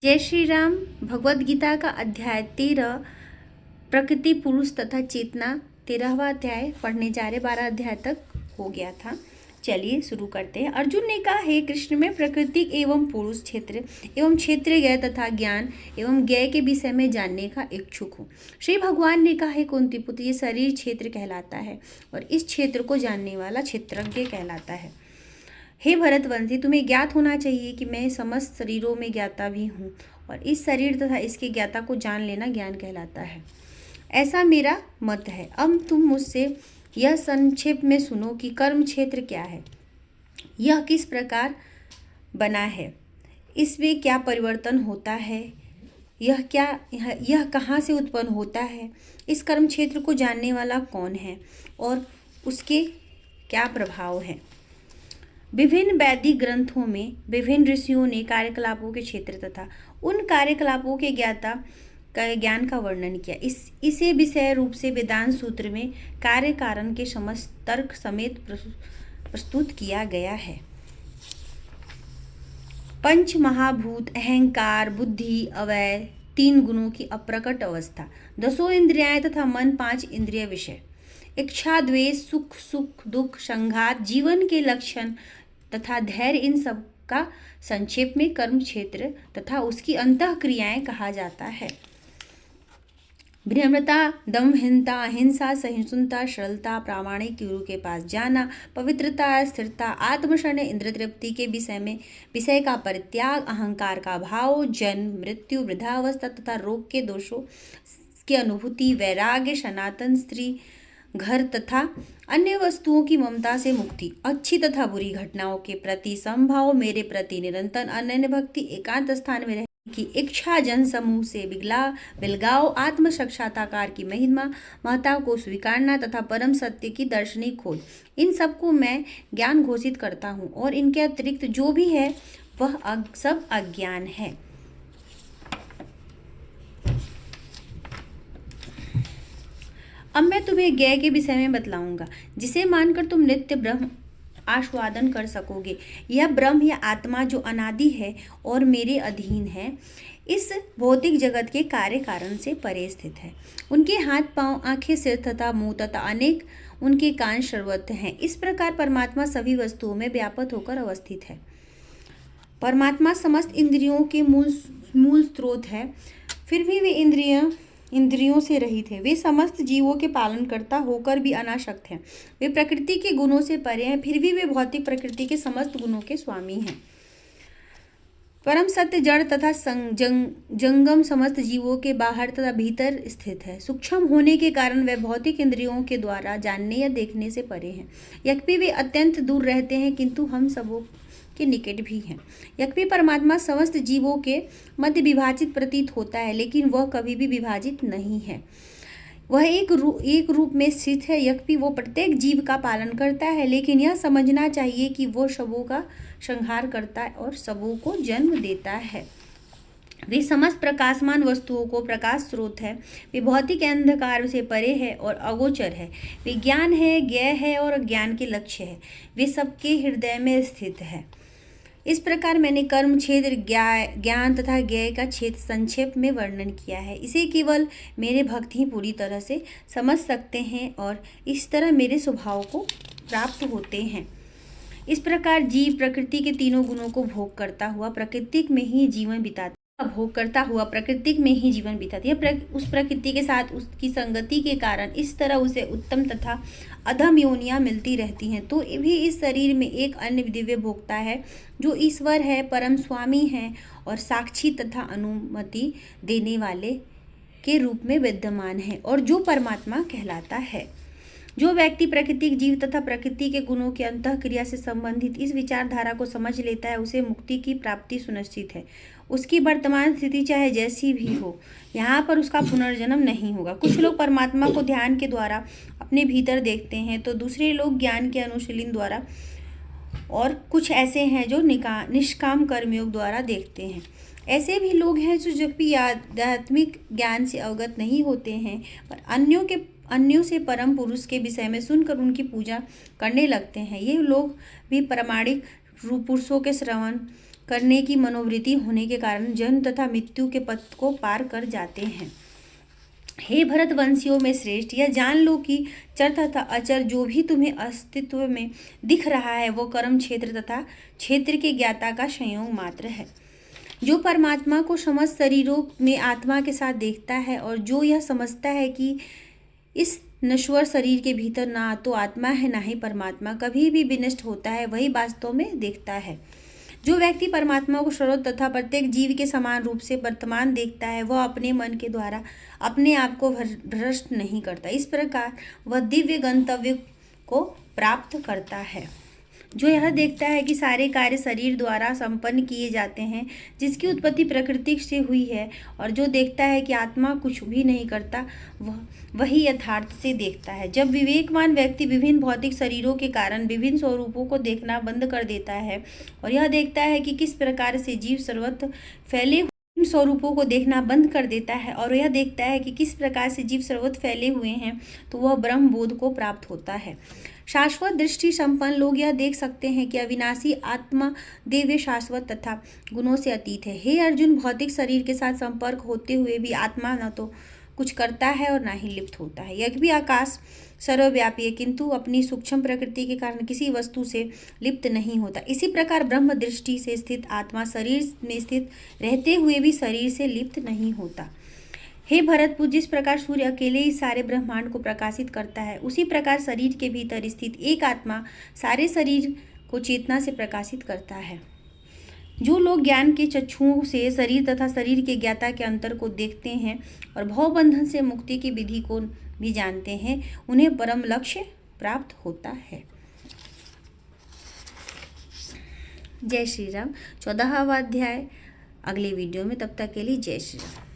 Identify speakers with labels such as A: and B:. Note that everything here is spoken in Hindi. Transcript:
A: जय श्री राम। भगवत गीता का अध्याय 13 प्रकृति पुरुष तथा चेतना 13वां अध्याय पढ़ने जा रहे। 12 अध्याय तक हो गया था। चलिए शुरू करते हैं। अर्जुन ने कहा, हे कृष्ण, मैं प्रकृति एवं पुरुष, क्षेत्र एवं क्षेत्रज्ञ तथा ज्ञान एवं ज्ञ के विषय में जानने का इच्छुक हूँ। श्री भगवान ने कहा, हे कुंती पुत्र, ये शरीर क्षेत्र कहलाता है और इस क्षेत्र को जानने वाला क्षेत्रज्ञ कहलाता है। हे भरतवंशी, तुम्हें ज्ञात होना चाहिए कि मैं समस्त शरीरों में ज्ञाता भी हूँ और इस शरीर तथा इसके ज्ञाता को जान लेना ज्ञान कहलाता है। ऐसा मेरा मत है। अब तुम मुझसे यह संक्षेप में सुनो कि कर्म क्षेत्र क्या है, यह किस प्रकार बना है, इसमें क्या परिवर्तन होता है, यह कहाँ से उत्पन्न होता है, इस कर्म क्षेत्र को जानने वाला कौन है और उसके क्या प्रभाव है। विभिन्न वैदिक ग्रंथों में विभिन्न ऋषियों ने कार्यकलापों के क्षेत्र तथा उन कार्यकलापों के ज्ञाता का ज्ञान का वर्णन किया। इसे विषय रूप से वेदांत सूत्र में कार्य कारण के समस्त तर्क समेत प्रस्तुत किया गया है। पंच महाभूत, अहंकार, बुद्धि, अवयव, 3 गुणों की अप्रकट अवस्था, 10 इंद्रियाएं तथा मन, 5 इंद्रिय विषय, इच्छा, द्वेष, सुख दुख, संघात, जीवन के लक्षण तथा धैर्य, इन सब का संक्षेप में कर्म क्षेत्र तथा उसकी अंतः क्रियाएं कहा जाता है। विनम्रता, दमहीनता, अहिंसा, सहिष्णुता, सरलता, प्रामाणिक, गुरु के पास जाना, पवित्रता, स्थिरता, आत्मशरण, इंद्र तृप्ति के विषय का परित्याग, अहंकार का भाव, जन्म मृत्यु, वृद्धावस्था तथा रोग के दोषों की अनुभूति, वैराग्य, सनातन, स्त्री, घर तथा अन्य वस्तुओं की ममता से मुक्ति, अच्छी तथा बुरी घटनाओं के प्रति संभाव, मेरे प्रति निरंतर अनन्य भक्ति, एकांत स्थान में रहने की इच्छा, जन समूह से बिलगाव, आत्म साक्षात्कार की महत्ता को स्वीकारना तथा परम सत्य की दर्शनी खोज, इन सबको मैं ज्ञान घोषित करता हूँ और इनके अतिरिक्त जो भी है वह सब अज्ञान है। अब मैं तुम्हें ज्ञ के विषय में बतलाऊंगा, जिसे मानकर तुम नित्य ब्रह्म आस्वादन कर सकोगे। यह ब्रह्म या आत्मा जो अनादि है और मेरे अधीन है, इस भौतिक जगत के कार्य कारण से परे स्थित है। उनके हाथ पांव, आंखें, सिर तथा मुंह तथा अनेक उनके कान सर्वत्र हैं। इस प्रकार परमात्मा सभी वस्तुओं में व्यापक होकर अवस्थित है। परमात्मा समस्त इंद्रियों के मूल स्रोत है, फिर भी वे इंद्रियों से रहित है। वे समस्त जीवों के पालन करता होकर भी अनासक्त हैं। वे प्रकृति के गुणों से परे हैं, फिर भी वे भौतिक प्रकृति के समस्त गुणों के स्वामी हैं। परम सत्य जड़ तथा जंगम समस्त जीवों के बाहर तथा भीतर स्थित है। सूक्ष्म होने के कारण वे भौतिक इंद्रियों के द्वारा जानने या देखने से परे हैं। यद्यपि वे अत्यंत दूर रहते हैं, किंतु हम सबों के निकट भी हैं। यद्यपि परमात्मा समस्त जीवों के मध्य विभाजित प्रतीत होता है, लेकिन वह कभी भी विभाजित नहीं है। वह एक रूप में स्थित है। यद्यपि वो प्रत्येक जीव का पालन करता है, लेकिन यह समझना चाहिए कि वो सबों का संहार करता है और सबों को जन्म देता है। वे समस्त प्रकाशमान वस्तुओं को प्रकाश स्रोत है। वे भौतिक अंधकार से परे है और अगोचर है। वे ज्ञान है, ज्ञ है और ज्ञान के लक्ष्य है। वे सबके हृदय में स्थित है। इस प्रकार मैंने कर्म क्षेत्र, ज्ञान तथा ज्ञ का क्षेत्र संक्षेप में वर्णन किया है। इसे केवल मेरे भक्त ही पूरी तरह से समझ सकते हैं और इस तरह मेरे स्वभाव को प्राप्त होते हैं। इस प्रकार जीव प्रकृति के 3 गुणों को भोग करता हुआ प्रकृति में ही जीवन बिताता है। उस प्रकृति के साथ उसकी संगति के कारण इस तरह उसे उत्तम तथा अधम योनियां मिलती रहती हैं। तो भी इस शरीर में एक अन्य दिव्य भोक्ता है जो ईश्वर है, परम स्वामी है और साक्षी तथा अनुमति देने वाले के रूप में विद्यमान है और जो परमात्मा कहलाता है। जो व्यक्ति प्राकृतिक जीव तथा प्रकृति के गुणों के अंतः क्रिया से संबंधित इस विचारधारा को समझ लेता है, उसे मुक्ति की प्राप्ति सुनिश्चित है। उसकी वर्तमान स्थिति चाहे जैसी भी हो, यहाँ पर उसका पुनर्जन्म नहीं होगा। कुछ लोग परमात्मा को ध्यान के द्वारा अपने भीतर देखते हैं, तो दूसरे लोग ज्ञान के अनुशीलन द्वारा, और कुछ ऐसे हैं जो निष्काम कर्मयोग द्वारा देखते हैं। ऐसे भी लोग हैं जो जब भी आध्यात्मिक ज्ञान से अवगत नहीं होते हैं, पर अन्यों से परम पुरुष के विषय में सुनकर उनकी पूजा करने लगते हैं। ये लोग भी प्रामाणिक पुरुषों के श्रवण करने की मनोवृत्ति होने के कारण जन्म तथा मृत्यु के पथ को पार कर जाते हैं। हे भरतवंशियों में श्रेष्ठ, यह जान लो कि चर तथा अचर जो भी तुम्हें अस्तित्व में दिख रहा है वो कर्म क्षेत्र तथा क्षेत्र के ज्ञाता का संयोग मात्र है। जो परमात्मा को समस्त शरीरों में आत्मा के साथ देखता है और जो यह समझता है कि इस नश्वर शरीर के भीतर ना तो आत्मा है ना ही परमात्मा कभी भी विनष्ट होता है, वही वास्तव में देखता है। जो व्यक्ति परमात्मा को सर्व तथा प्रत्येक जीव के समान रूप से वर्तमान देखता है वह अपने मन के द्वारा अपने आप को भ्रष्ट नहीं करता। इस प्रकार वह दिव्य गंतव्य को प्राप्त करता है। जो यह देखता है कि सारे कार्य शरीर द्वारा संपन्न किए जाते हैं जिसकी उत्पत्ति प्रकृति से हुई है, और जो देखता है कि आत्मा कुछ भी नहीं करता, वही यथार्थ से देखता है। जब विवेकवान व्यक्ति विभिन्न भौतिक शरीरों के कारण विभिन्न स्वरूपों को देखना बंद कर देता है और यह देखता है कि किस प्रकार से जीव सर्वत्र फैले स्वरूपों को देखना बंद कर देता है और यह देखता है कि किस प्रकार से जीव सर्वत्र फैले हुए हैं, तो वह ब्रह्म बोध को प्राप्त होता है। शाश्वत दृष्टि संपन्न लोग यह देख सकते हैं कि अविनाशी आत्मा दिव्य शाश्वत तथा गुणों से अतीत है। हे अर्जुन, भौतिक शरीर के साथ संपर्क होते हुए भी आत्मा न तो कुछ करता है और ना ही लिप्त होता है। यह भी आकाश सर्वव्यापी है किंतु अपनी सूक्ष्म प्रकृति के कारण किसी वस्तु से लिप्त नहीं होता। इसी प्रकार ब्रह्म दृष्टि से स्थित आत्मा शरीर में स्थित रहते हुए भी शरीर से लिप्त नहीं होता। हे भरतपुत्र, जिस प्रकार सूर्य अकेले ही सारे ब्रह्मांड को प्रकाशित करता है, उसी प्रकार शरीर के भीतर स्थित एक आत्मा सारे शरीर को चेतना से प्रकाशित करता है। जो लोग ज्ञान के चक्षुओं से शरीर तथा शरीर के ज्ञाता के अंतर को देखते हैं और भवबंधन से मुक्ति की विधि को भी जानते हैं, उन्हें परम लक्ष्य प्राप्त होता है। जय श्री राम। 14वां अध्याय अगले वीडियो में, तब तक के लिए जय श्री राम।